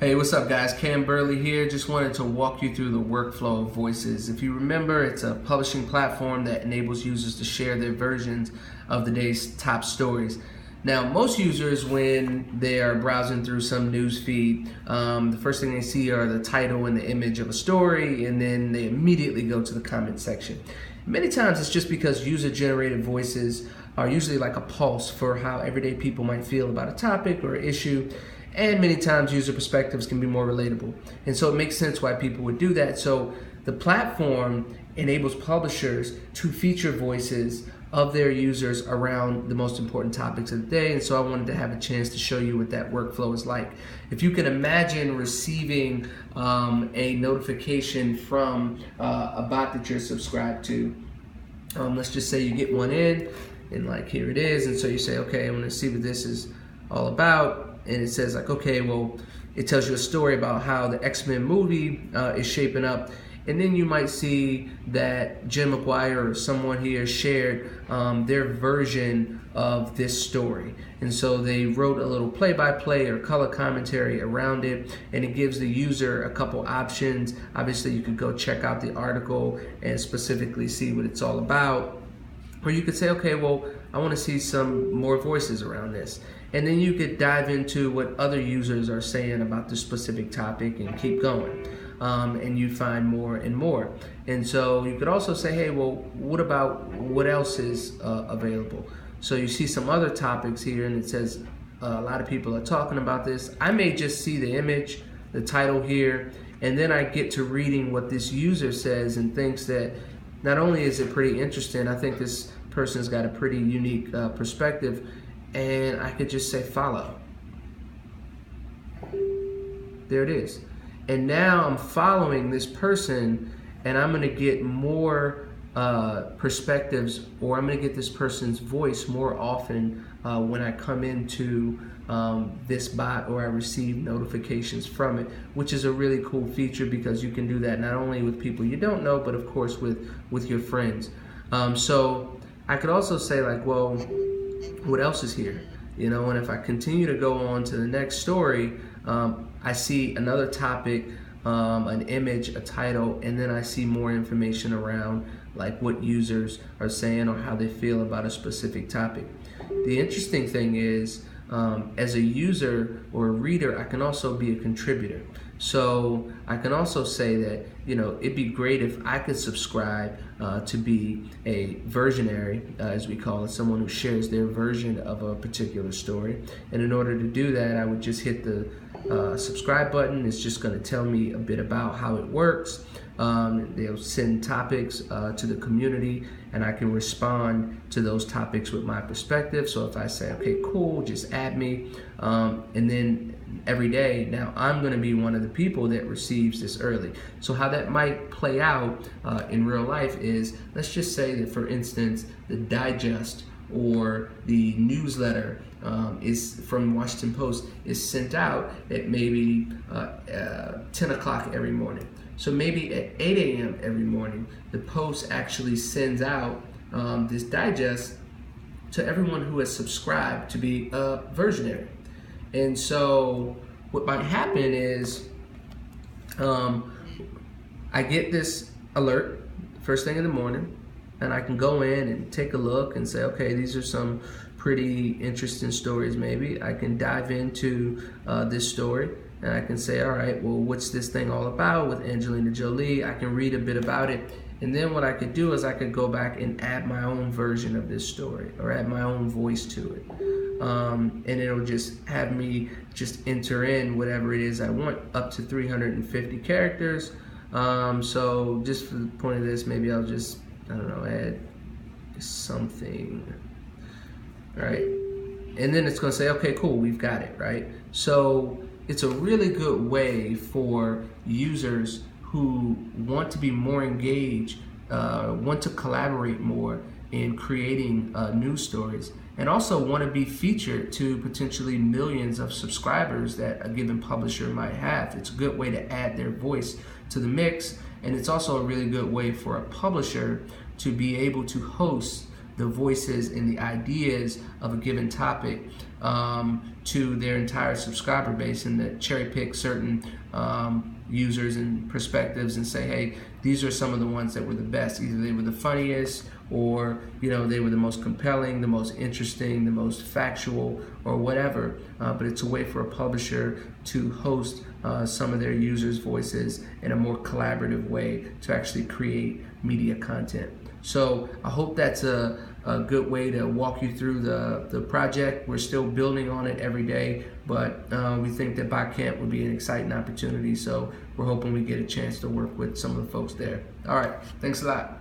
Hey, what's up guys? Cam Burley here. Just wanted to walk you through the workflow of Voices. If you remember, it's a publishing platform that enables users to share their versions of the day's top stories. Now, most users, when they are browsing through some news feed, the first thing they see are the title and the image of a story, and then they immediately go to the comment section. Many times it's just because user-generated voices are usually like a pulse for how everyday people might feel about a topic or issue. And many times user perspectives can be more relatable. And so it makes sense why people would do that. So the platform enables publishers to feature voices of their users around the most important topics of the day. And so I wanted to have a chance to show you what that workflow is like. If you can imagine receiving a notification from a bot that you're subscribed to, let's just say you get one in, and like here it is. And so you say, okay, I'm gonna see what this is all about. And it says like, okay, well, it tells you a story about how the X-Men movie is shaping up. And then you might see that Jim McGuire or someone here shared their version of this story. And so they wrote a little play-by-play or color commentary around it, and it gives the user a couple options. Obviously, you could go check out the article and specifically see what it's all about. Or you could say, okay, well, I want to see some more voices around this. And then you could dive into what other users are saying about the specific topic and keep going. And you find more and more. And so you could also say, hey, well, what about what else is available? So you see some other topics here, and it says a lot of people are talking about this. I may just see the image, the title here, and then I get to reading what this user says and thinks that not only is it pretty interesting, I think this person's got a pretty unique perspective, and I could just say follow. There it is. And now I'm following this person, and I'm gonna get more perspectives, or I'm gonna get this person's voice more often when I come into this bot or I receive notifications from it, which is a really cool feature because you can do that not only with people you don't know, but of course with your friends. So I could also say like, well, what else is here? You know, and if I continue to go on to the next story, I see another topic, an image, a title, and then I see more information around like what users are saying or how they feel about a specific topic. The interesting thing is, as a user or a reader, I can also be a contributor. So I can also say that, you know, it'd be great if I could subscribe to be a versionary, as we call it, someone who shares their version of a particular story. And in order to do that, I would just hit the subscribe button. It's just going to tell me a bit about how it works. They'll send topics to the community, and I can respond to those topics with my perspective. So if I say, okay, cool, just add me, and then every day now I'm going to be one of the people that receives this early. So how that might play out in real life is, let's just say that, for instance, the digest or the newsletter is from Washington Post is sent out at maybe 10 o'clock every morning. So maybe at 8 a.m. every morning, the Post actually sends out this digest to everyone who has subscribed to be a versionary. And so what might happen is I get this alert first thing in the morning, and I can go in and take a look and say, okay, these are some pretty interesting stories maybe. I can dive into this story, and I can say, all right, well, what's this thing all about with Angelina Jolie? I can read a bit about it. And then what I could do is I could go back and add my own version of this story or add my own voice to it. And it'll just have me just enter in whatever it is I want, up to 350 characters. So just for the point of this, maybe I'll just, I don't know, add something, right? And then it's gonna say, okay, cool, we've got it, right? So it's a really good way for users who want to be more engaged, want to collaborate more in creating news stories, and also want to be featured to potentially millions of subscribers that a given publisher might have. It's a good way to add their voice to the mix, and it's also a really good way for a publisher to be able to host the voices and the ideas of a given topic to their entire subscriber base, and that cherry pick certain users and perspectives and say, hey, these are some of the ones that were the best. Either they were the funniest, or they were the most compelling, the most interesting, the most factual, or whatever. But it's a way for a publisher to host some of their users' voices in a more collaborative way to actually create media content. So I hope that's a good way to walk you through the project. We're still building on it every day, but we think that Botcamp would be an exciting opportunity. So we're hoping we get a chance to work with some of the folks there. All right, thanks a lot.